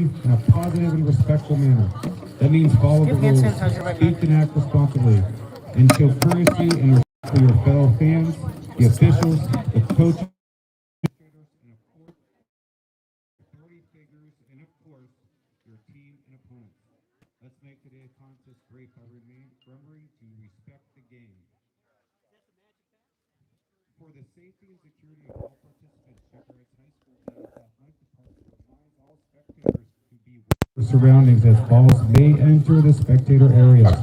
in a positive and respectful manner. That means follow the rules, speak and act responsibly, and show courtesy and respect for your fellow fans, the officials, the coaches, and authority figures, and of course, your team and opponents. Let's make today's contest great by remembering to respect the game. For the safety and security of all participants, Shaker Heights High School Athletic Department reminds all spectators to be aware of their surroundings as balls may enter the spectator areas.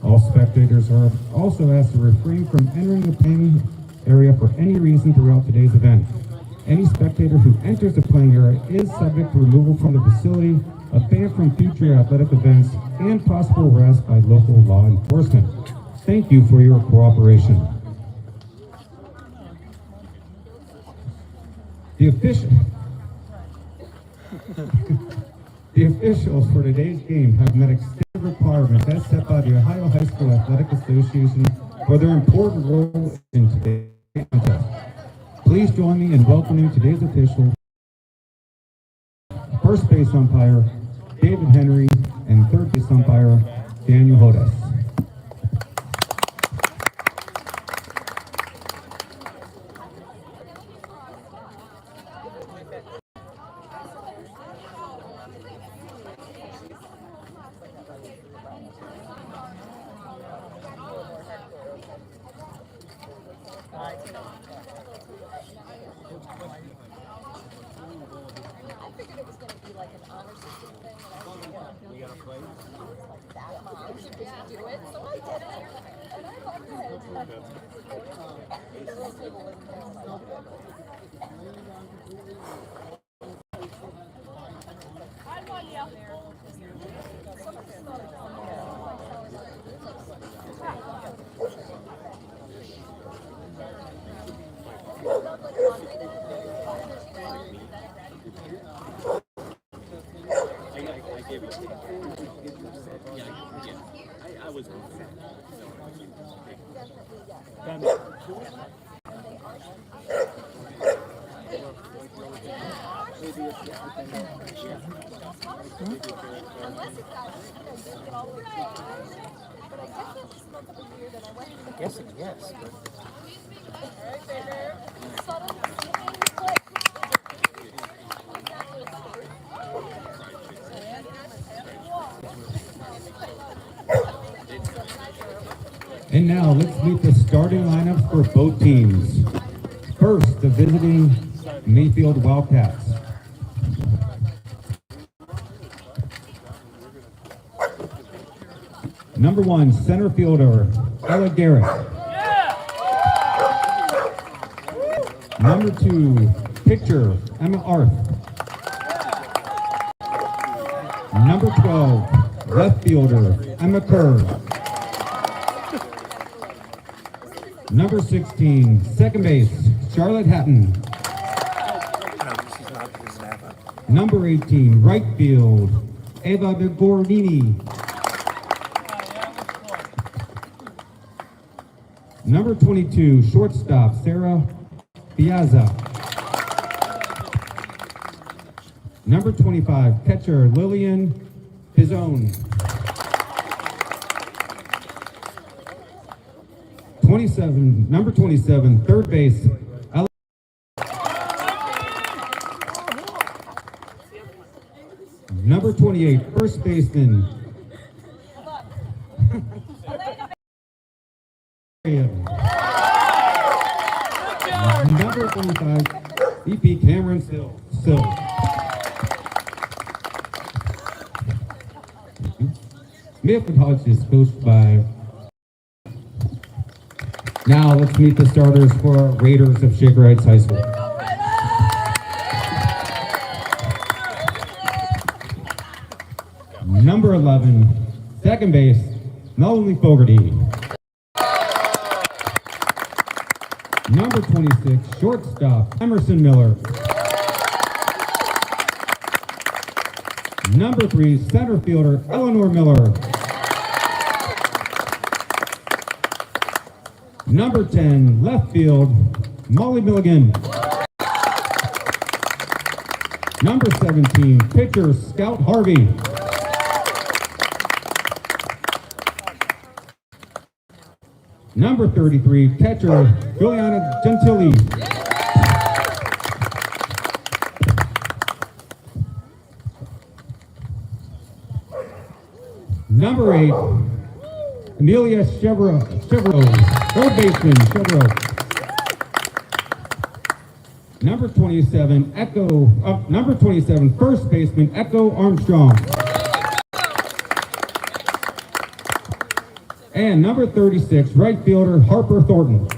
All spectators are also asked to refrain from entering the playing area for any reason throughout today's event. Any spectator who enters the playing area is subject to removal from the facility, a ban from future athletic events, and possible arrest by local law enforcement. Thank you for your cooperation. The officials for today's game have met extensive requirements as set by the Ohio High School Athletic Association for their important role in today's contest. Please join me in welcoming today's official, first base umpire, David Henry, and third base umpire, Daniel Hodes. And now let's meet the starting lineups for both teams. First, the visiting Mayfield Wildcats. Number 1, center fielder, Ella Garrett. Number 2, pitcher, Emma Arth. Number 12, left fielder, Emma Kerr. Number 16, second base, Charlotte Hatton. Number 18, right field, Eva Begordini. Number 22, shortstop, Sarah Piazza. Number 25, catcher, Lillian Pizzone. 27, number 27, third base, number 28, first baseman, number 25, VP Cameron Sill. Mayfield Hodge is coached by. Now let's meet the starters for Raiders of Shaker Heights High School. Number 11, second base, Melanie Fogarty. Number 26, shortstop, Emerson Miller. Number 3, center fielder, Eleanor Miller. Number 10, left field, Molly Milligan. Number 17, pitcher Scout Harvey. Number 33, catcher Juliana Gentili. Number 8, Amelia Chevreau, third baseman, Chevreau. Number 27, number 27, first baseman, Echo Armstrong. And number 36, right fielder, Harper Thornton.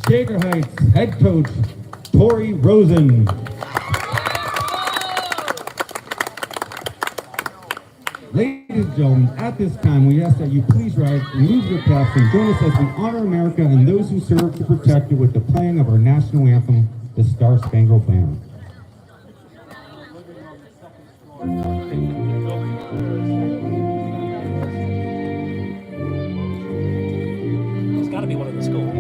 Shaker Heights head coach, Tori Rosen. Ladies and gentlemen, at this time, we ask that you please rise, remove your caps, and join us as we honor America and those who serve to protect it with the playing of our national anthem, the Star Spangled Banner. It's got to be one of the schools.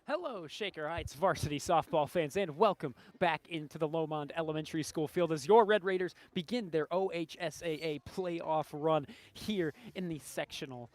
Hello, Shaker Heights varsity softball fans, and welcome back into the Lomond Elementary School field as your Red Raiders begin their OHSAA playoff run here in the sectional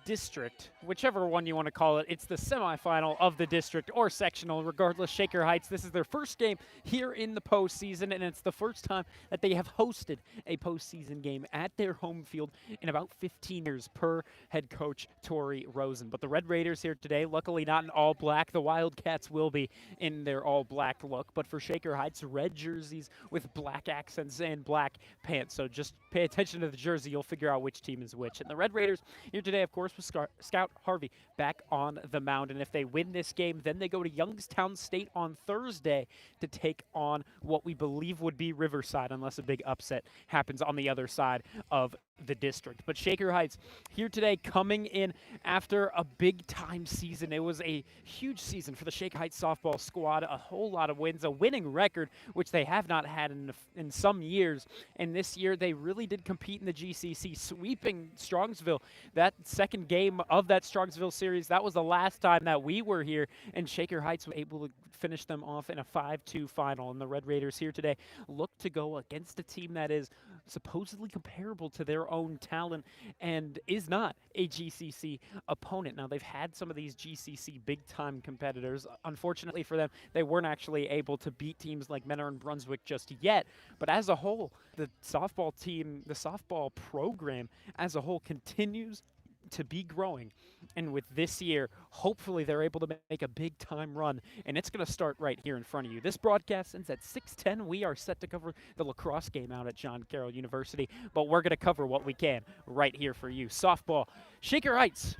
district, whichever one you want to call it. It's the semifinal of the district or sectional. Regardless, Shaker Heights, this is their first game here in the postseason, and it's the first time that they have hosted a postseason game at their home field in about 15 years per head coach Tori Rosen. But the Red Raiders here today, luckily not in all black. The Wildcats will be in their all black look, but for Shaker Heights, red jerseys with black accents and black pants. So just pay attention to the jersey. You'll figure out which team is which. And the Red Raiders here today, of course, with Scout Harvey back on the mound. And if they win this game, then they go to Youngstown State on Thursday to take on what we believe would be Riverside, unless a big upset happens on the other side of the district. But Shaker Heights here today coming in after a big-time season. It was a huge season for the Shaker Heights softball squad, a whole lot of wins, a winning record, which they have not had in some years. And this year, they really did compete in the GCC, sweeping Strongsville. That second game of that Strongsville series, that was the last time that we were here, and Shaker Heights was able to finish them off in a 5-2 final. And the Red Raiders here today look to go against a team that is supposedly comparable to their own talent and is not a GCC opponent. Now, they've had some of these GCC big-time competitors. Unfortunately for them, they weren't actually able to beat teams like Mentor and Brunswick just yet. But as a whole, the softball team, the softball program as a whole continues to be growing. And with this year, hopefully they're able to make a big time run, and it's going to start right here in front of you. This broadcast ends at 6:10. We are set to cover the lacrosse game out at John Carroll University, but we're going to cover what we can right here for you. Softball, Shaker Heights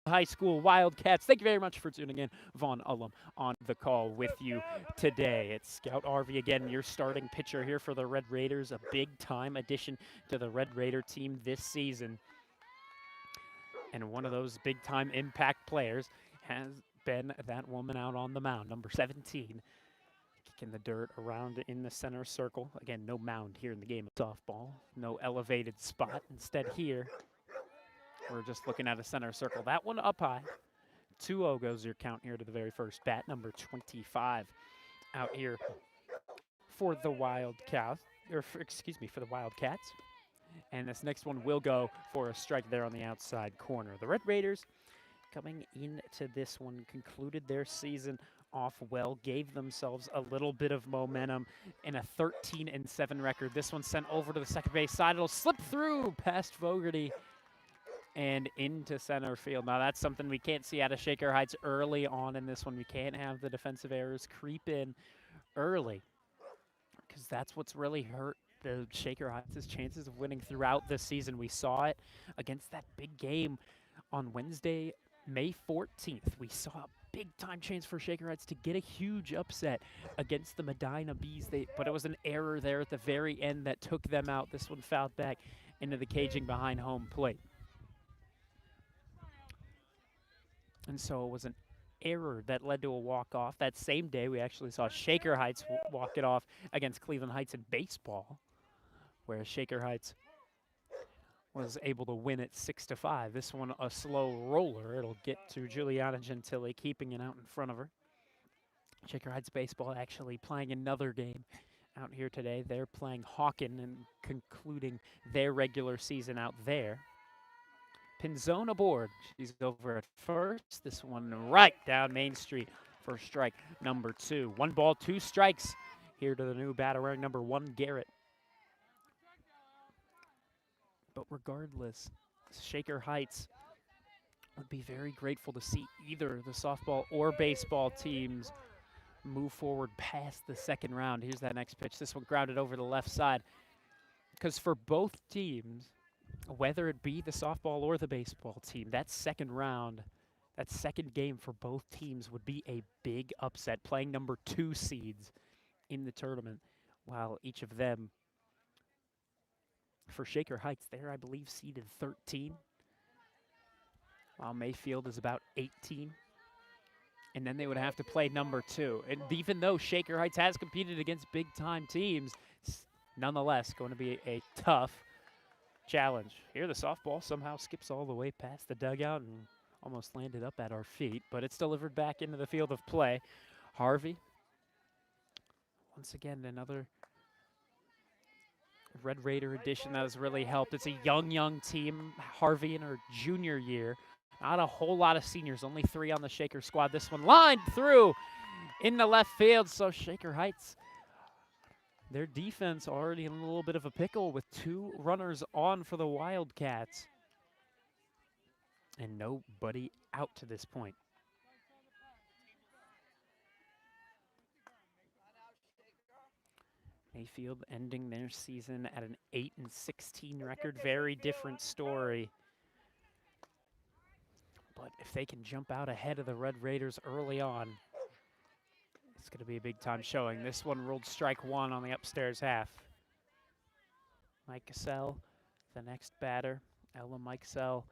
High School Wildcats. Thank you very much for tuning in. Vaughn Ullum on the call with you today. It's Scout Harvey again, your starting pitcher here for the Red Raiders, a big-time addition to the Red Raider team this season. And one of those big-time impact players has been that woman out on the mound, number 17, kicking the dirt around in the center circle. Again, no mound here in the game of softball, no elevated spot. Instead here, We're just looking at a center circle. That one up high. 2-0 goes your count here to the very first bat, number 25 out here for the Wildcats, for the Wildcats. And this next one will go for a strike there on the outside corner. The Red Raiders coming into this one concluded their season off well, gave themselves a little bit of momentum in a 13-7 record. This one sent over to the second base side. It'll slip through past Fogarty and into center field. Now that's something we can't see out of Shaker Heights early on in this one. We can't have the defensive errors creep in early, because that's what's really hurt the Shaker Heights' chances of winning throughout this season. We saw it against that big game on Wednesday, May 14th. We saw a big-time chance for Shaker Heights to get a huge upset against the Medina Bees, but it was an error there at the very end that took them out. This one fouled back into the caging behind home plate. And so it was an error that led to a walk-off. That same day, we actually saw Shaker Heights walk it off against Cleveland Heights in baseball, where Shaker Heights was able to win it 6-5. This one a slow roller. It'll get to Juliana Gentili, keeping it out in front of her. Shaker Heights baseball actually playing another game out here today. They're playing Hawken and concluding their regular season out there. Pinzone aboard. She's over at first. This one right down Main Street for strike number 2. 1 ball, 2 strikes here to the new batter wearing number 1, Garrett. But regardless, Shaker Heights would be very grateful to see either the softball or baseball teams move forward past the second round. Here's that next pitch. This one grounded over the left side. Because for both teams, whether it be the softball or the baseball team, that second round, that second game for both teams would be a big upset, playing number 2 seeds in the tournament, while each of them, for Shaker Heights, they're, I believe, seeded 13, while Mayfield is about 18. And then they would have to play number 2. And even though Shaker Heights has competed against big-time teams, it's nonetheless going to be a tough challenge. Here the softball somehow skips all the way past the dugout and almost landed up at our feet, but it's delivered back into the field of play. Harvey, once again, another Red Raider addition that has really helped. It's a young team. Harvey in her junior year. Not a whole lot of seniors, only 3 on the Shaker squad. This one lined through in the left field, so Shaker Heights, their defense already in a little bit of a pickle with 2 runners on for the Wildcats. And nobody out to this point. Mayfield ending their season at an 8-16 record. Very different story. But if they can jump out ahead of the Red Raiders early on, it's going to be a big-time showing. This one ruled strike 1 on the upstairs half. Mike Cassell, the next batter. Ella Mike Cassell,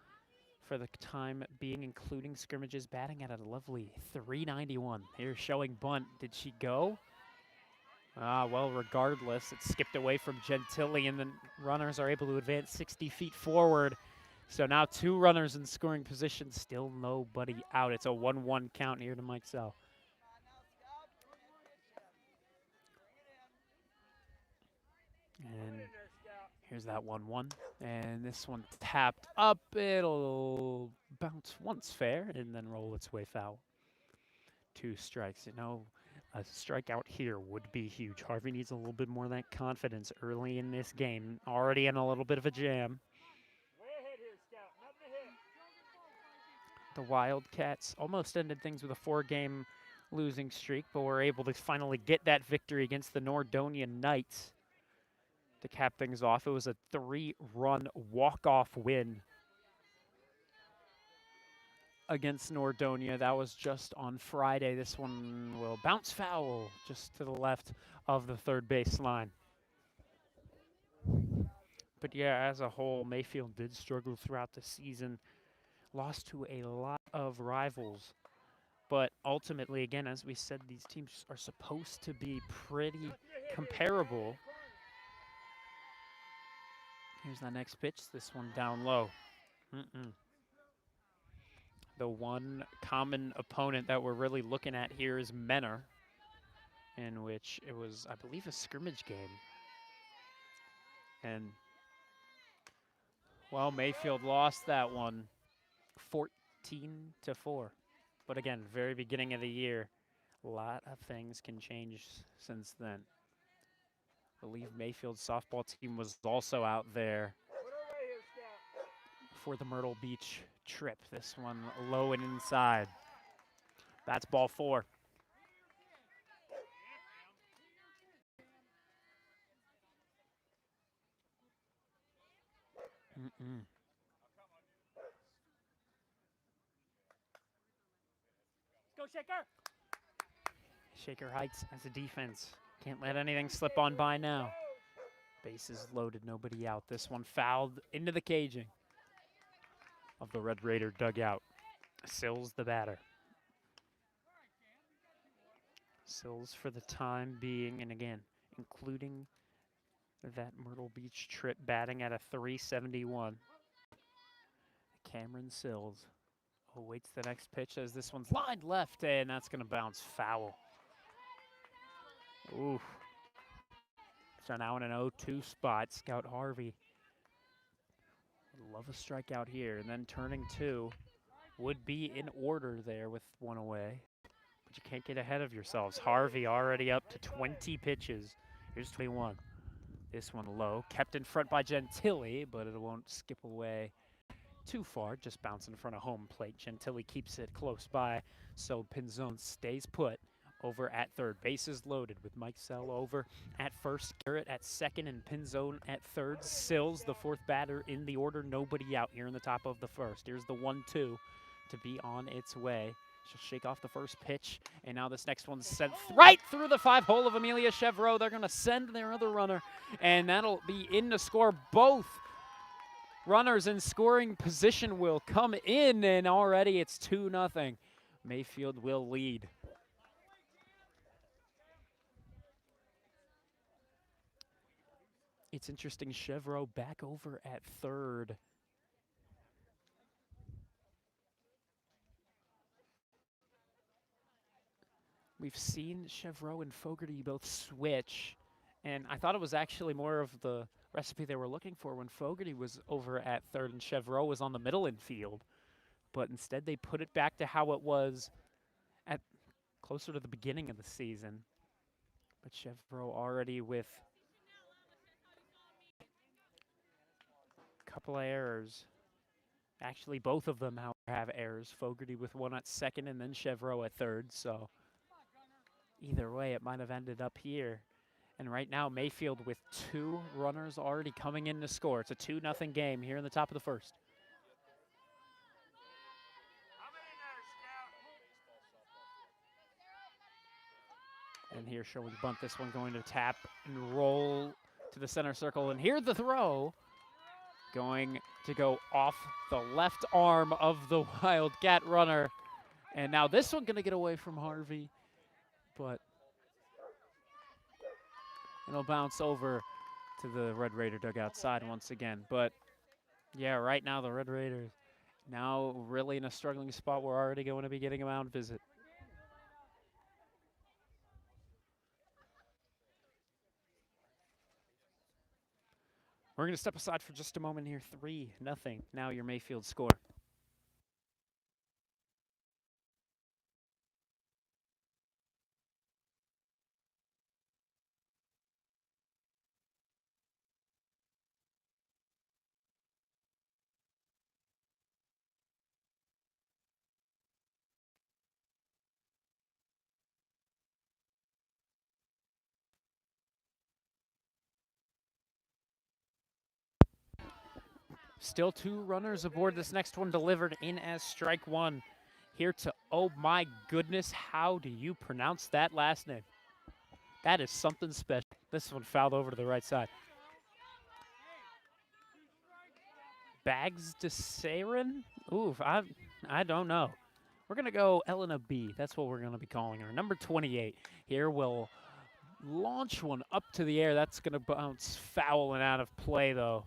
for the time being, including scrimmages, batting at a lovely 391. Here's showing bunt. Did she go? Well, regardless, it skipped away from Gentili, and the runners are able to advance 60 feet forward. So now 2 runners in scoring position, still nobody out. It's a 1-1 count here to Mike Sell. And here's that 1-1. And this one tapped up. It'll bounce once fair and then roll its way foul. 2 strikes. You know, a strikeout here would be huge. Harvey needs a little bit more of that confidence early in this game. Already in a little bit of a jam. The Wildcats almost ended things with a 4-game losing streak, but were able to finally get that victory against the Nordonia Knights to cap things off. It was a 3-run walk-off win against Nordonia. That was just on Friday. This one will bounce foul just to the left of the third baseline. But yeah, as a whole, Mayfield did struggle throughout the season. Lost to a lot of rivals. But ultimately, again, as we said, these teams are supposed to be pretty comparable. Here's that next pitch. This one down low. Mm-mm. The one common opponent that we're really looking at here is Menor, in which it was, I believe, a scrimmage game. And, well, Mayfield lost that one 14-4. But again, very beginning of the year, a lot of things can change since then. I believe Mayfield's softball team was also out there for the Myrtle Beach trip. This one low and inside. That's ball 4. Mm-mm. Go, Shaker! Shaker Heights as a defense. Can't let anything slip on by now. Bases loaded, nobody out. This one fouled into the caging of the Red Raider dugout. Sills the batter. Sills for the time being, and again, including that Myrtle Beach trip, batting at a 371. Cameron Sills awaits the next pitch as this one's lined left, and that's going to bounce foul. Ooh. So now in an 0-2 spot, Scout Harvey. Love a strikeout here, and then turning 2 would be in order there with one away. But you can't get ahead of yourselves. Harvey already up to 20 pitches. Here's 21. This one low, kept in front by Gentili, but it won't skip away too far, just bounce in front of home plate. Gentili keeps it close by, so Pinzone stays put over at third. Bases loaded with Mike Sell over at first, Garrett at second, and Pinzone at third. Sills, the fourth batter in the order, nobody out here in the top of the first. Here's the 1-2 to be on its way. She'll shake off the first pitch, and now this next one's sent right through the 5-hole of Amelia Chevreau. They're going to send their other runner, and that'll be in to score. Both runners in scoring position will come in, and already it's 2-0. Mayfield will lead. It's interesting, Chevreau back over at third. We've seen Chevreau and Fogarty both switch, and I thought it was actually more of the recipe they were looking for when Fogarty was over at third and Chevreau was on the middle infield. But instead they put it back to how it was at closer to the beginning of the season. But Chevreau already with a couple of errors. Actually, both of them have errors. Fogarty with one at second and then Chevreau at third. So either way, it might have ended up here. And right now, Mayfield with 2 runners already coming in to score. It's a 2-0 game here in the top of the first. And here showing bunt, this one going to tap and roll to the center circle. And here the throw going to go off the left arm of the Wildcat runner. And now this one going to get away from Harvey, but it'll bounce over to the Red Raider dugout side once again. But yeah, right now the Red Raiders now really in a struggling spot. We're already going to be getting a mound visit. We're going to step aside for just a moment here. 3-0. Now your Mayfield score. Still 2 runners aboard. This next one delivered in as strike 1. Here to, oh my goodness, how do you pronounce that last name? That is something special. This one fouled over to the right side. Bags de Sarin? Ooh, I don't know. We're going to go Elena B. That's what we're going to be calling her. Number 28. Here will launch one up to the air. That's going to bounce foul and out of play, though,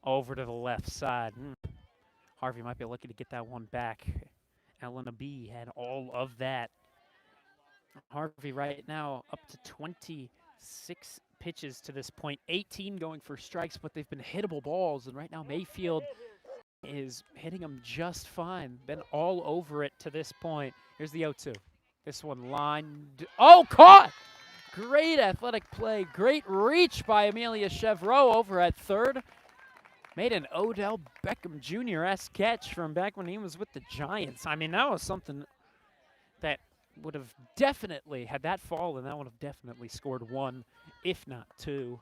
over to the left side. Harvey might be lucky to get that one back. Elena B had all of that. Harvey right now up to 26 pitches to this point, 18 going for strikes, but they've been hittable balls, and right now Mayfield is hitting them just fine. Been all over it to this point. Here's the 0-2. This one lined. Oh, caught! Great athletic play. Great reach by Amelia Chevreau over at third. Made an Odell Beckham Jr.-esque catch from back when he was with the Giants. I mean, that was something that would have definitely, had that fallen, that would have definitely scored one, if not two.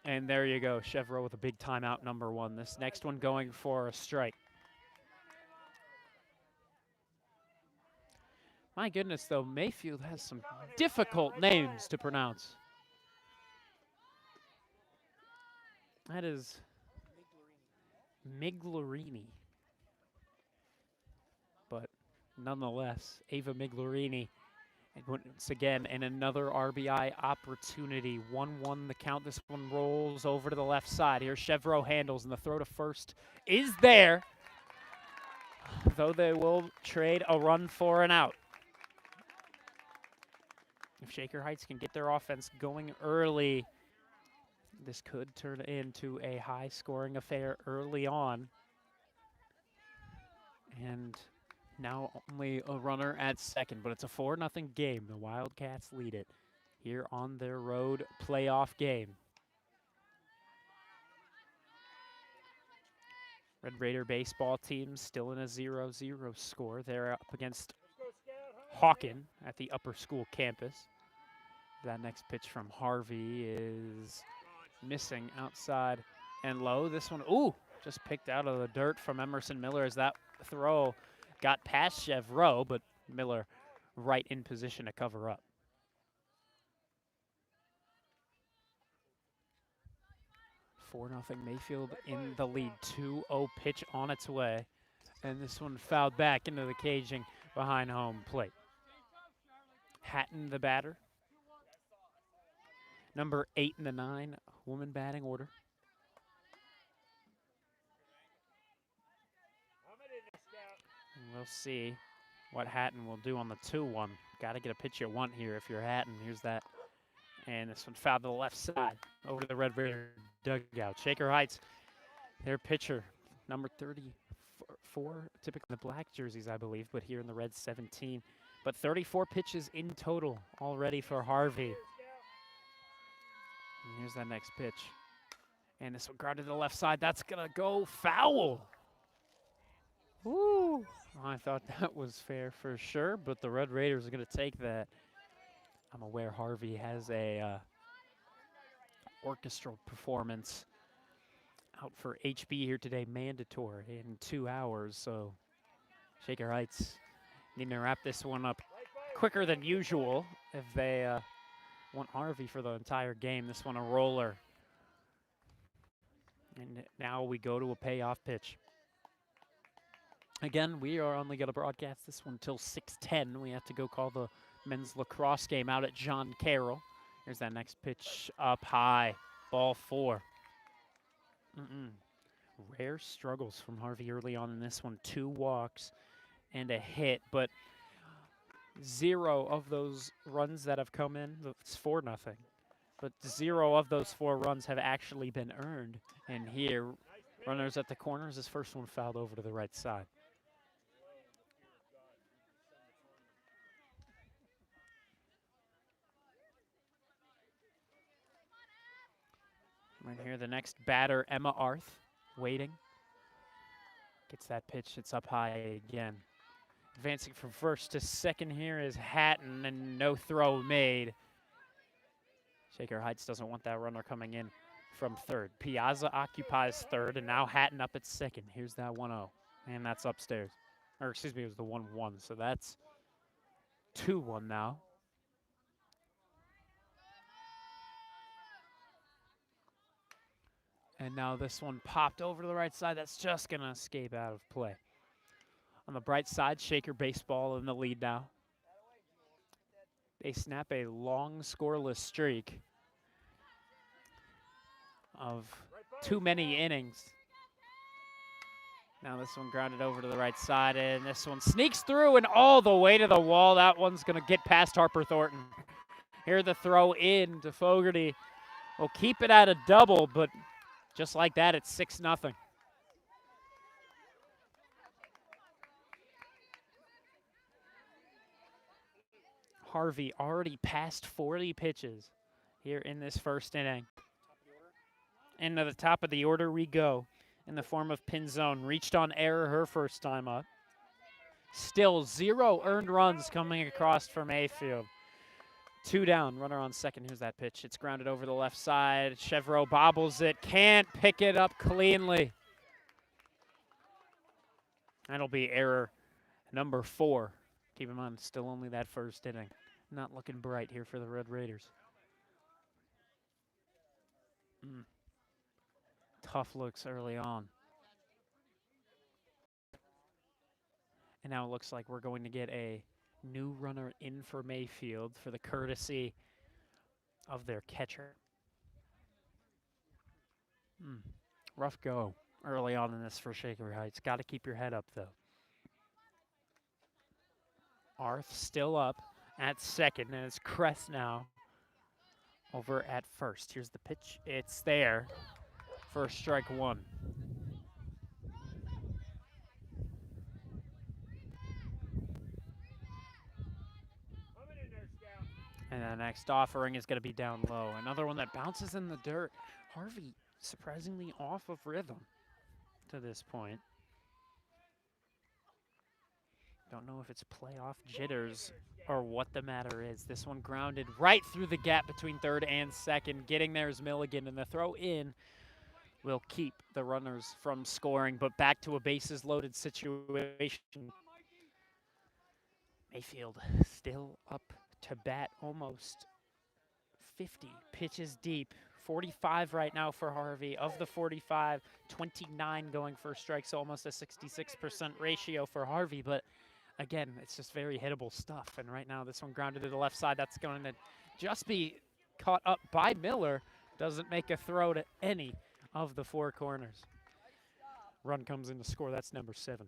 And there you go, Chevreau with a big timeout, number one. This next one going for a strike. My goodness, though, Mayfield has some difficult names to pronounce. That is Miglarini. But nonetheless, Ava Miglarini, and once again, in another RBI opportunity. 1-1 the count. This one rolls over to the left side. Here Chevreau handles, and the throw to first is there, though they will trade a run for an out. If Shaker Heights can get their offense going early, this could turn into a high-scoring affair early on. And now only a runner at second, but it's a 4-0 game. The Wildcats lead it here on their road playoff game. Red Raider baseball team still in a 0-0 score. They're up against Hawken at the upper school campus. That next pitch from Harvey is missing outside and low. This one, ooh, just picked out of the dirt from Emerson Miller as that throw got past Chevreau, but Miller right in position to cover up. Four 0 Mayfield in the lead. 2-0 pitch on its way. And this one fouled back into the caging behind home plate. Hatton, the batter. Number 8 in the 9 woman batting order. And we'll see what Hatton will do on the 2-1. Got to get a pitch you want here if you're Hatton. Here's that. And this one fouled to the left side over to the Red Raider dugout. Shaker Heights, their pitcher, number 34, typically the black jerseys, I believe, but here in the red, 17. But 34 pitches in total already for Harvey. And here's that next pitch. And this one grounded to the left side. That's going to go foul. Woo! I thought that was fair for sure, but the Red Raiders are going to take that. I'm aware Harvey has a orchestral performance out for HB here today, mandatory in 2 hours. So Shaker Heights need to wrap this one up quicker than usual if they want Harvey for the entire game. This one a roller. And now we go to a payoff pitch. Again, we are only going to broadcast this one till 6:10. We have to go call the men's lacrosse game out at John Carroll. Here's that next pitch up high. Ball 4. Rare struggles from Harvey early on in this one. 2 walks and a hit, but 0 of those runs that have come in, it's 4-0. But 0 of those 4 runs have actually been earned. And here, runners at the corners, this first one fouled over to the right side. Right here, the next batter, Emma Arth, waiting. Gets that pitch, it's up high again. Advancing from first to second here is Hatton, and no throw made. Shaker Heights doesn't want that runner coming in from third. Piazza occupies third, and now Hatton up at second. Here's that 1-0, and that's upstairs. Or excuse me, it was the 1-1, so that's 2-1 now. And now this one popped over to the right side. That's just going to escape out of play. On the bright side, Shaker baseball in the lead now. They snap a long scoreless streak of too many innings. Now this one grounded over to the right side, and this one sneaks through and all the way to the wall. That one's going to get past Harper Thornton. Here the throw in to Fogarty. Will keep it at a double, but just like that, it's 6-0. Harvey already passed 40 pitches here in this first inning. Into the top of the order we go in the form of Pinzone. Reached on error her first time up. Still 0 earned runs coming across for Mayfield. 2 down, runner on second. Here's that pitch. It's grounded over the left side. Chevreau bobbles it, can't pick it up cleanly. That'll be error number 4. Keep in mind, still only that first inning. Not looking bright here for the Red Raiders. Tough looks early on. And now it looks like we're going to get a new runner in for Mayfield for the courtesy of their catcher. Rough go early on in this for Shaker Heights. Got to keep your head up, though. Arth still up at second, and it's Kress now over at first. Here's the pitch. It's there for strike 1. And the next offering is going to be down low. Another one that bounces in the dirt. Harvey surprisingly off of rhythm to this point. Don't know if it's playoff jitters or what the matter is. This one grounded right through the gap between third and second. Getting there is Milligan, and the throw in will keep the runners from scoring, but back to a bases loaded situation. Mayfield still up to bat, almost 50 pitches deep. 45 right now for Harvey. Of the 45, 29 going for a strike, so almost a 66% ratio for Harvey. But again, it's just very hittable stuff. And right now, this one grounded to the left side. That's going to just be caught up by Miller. Doesn't make a throw to any of the 4 corners. Run comes in to score. That's number 7.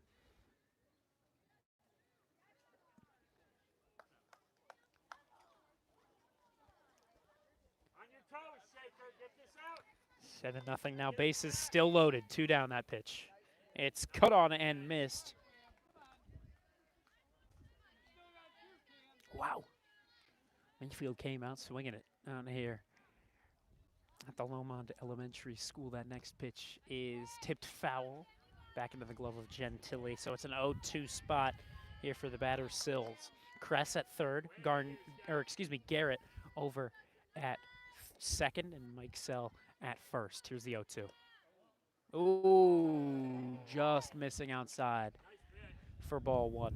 On your toes, Shaker. Get this out. 7-0 now. Bases still loaded. 2 down that pitch. It's cut on and missed. Wow. Mayfield came out swinging it out here at the Lomond Elementary School. That next pitch is tipped foul back into the glove of Gentili. So it's an 0-2 spot here for the batter Sills. Kress at third, Garrett over at second, and Mike Sell at first. Here's the 0-2. Ooh, just missing outside for ball 1.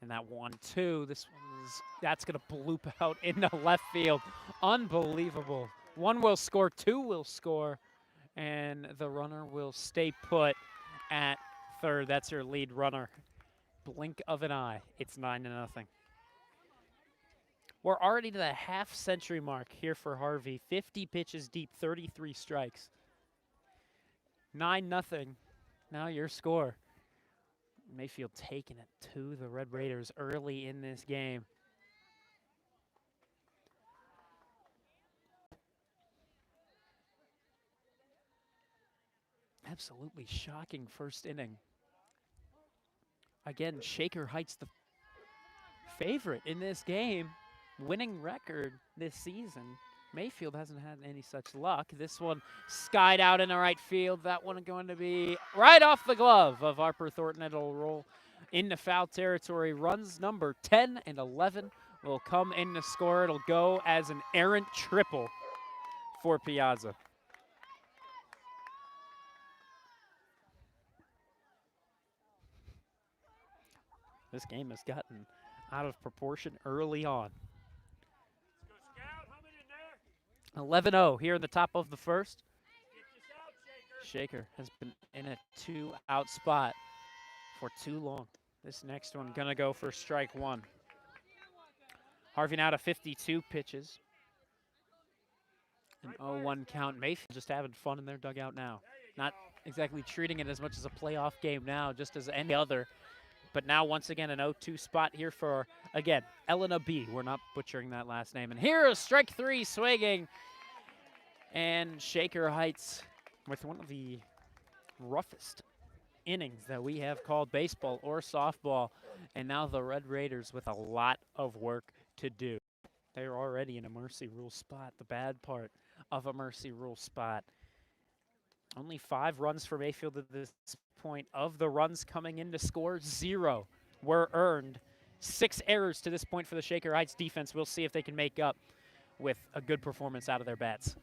And that 1-2, that's going to bloop out into left field. Unbelievable. 1 will score, 2 will score, and the runner will stay put at third. That's your lead runner. Blink of an eye. It's 9-0. We're already to the half-century mark here for Harvey. 50 pitches deep, 33 strikes. 9-0. Now your score. Mayfield taking it to the Red Raiders early in this game. Absolutely shocking first inning. Again, Shaker Heights the favorite in this game. Winning record this season. Mayfield hasn't had any such luck. This one skied out into right field. That one going to be right off the glove of Harper Thornton. It'll roll into foul territory. Runs number 10 and 11 will come in to score. It'll go as an errant triple for Piazza. This game has gotten out of proportion early on. 11-0 here in the top of the first. Shaker has been in a 2-out spot for too long. This next one gonna go for strike 1. Harvey now to 52 pitches. An 0-1 count. Mayfield just having fun in their dugout now. Not exactly treating it as much as a playoff game now, just as any other. But now, once again, an 0-2 spot here for, again, Elena B. We're not butchering that last name. And here is strike three swinging. And Shaker Heights with one of the roughest innings that we have called baseball or softball. And now the Red Raiders with a lot of work to do. They're already in a mercy rule spot, the bad part of a mercy rule spot. Only 5 runs for Mayfield at this point. Of the runs coming in to score, 0 were earned. 6 errors to this point for the Shaker Heights defense. We'll see if they can make up with a good performance out of their bats.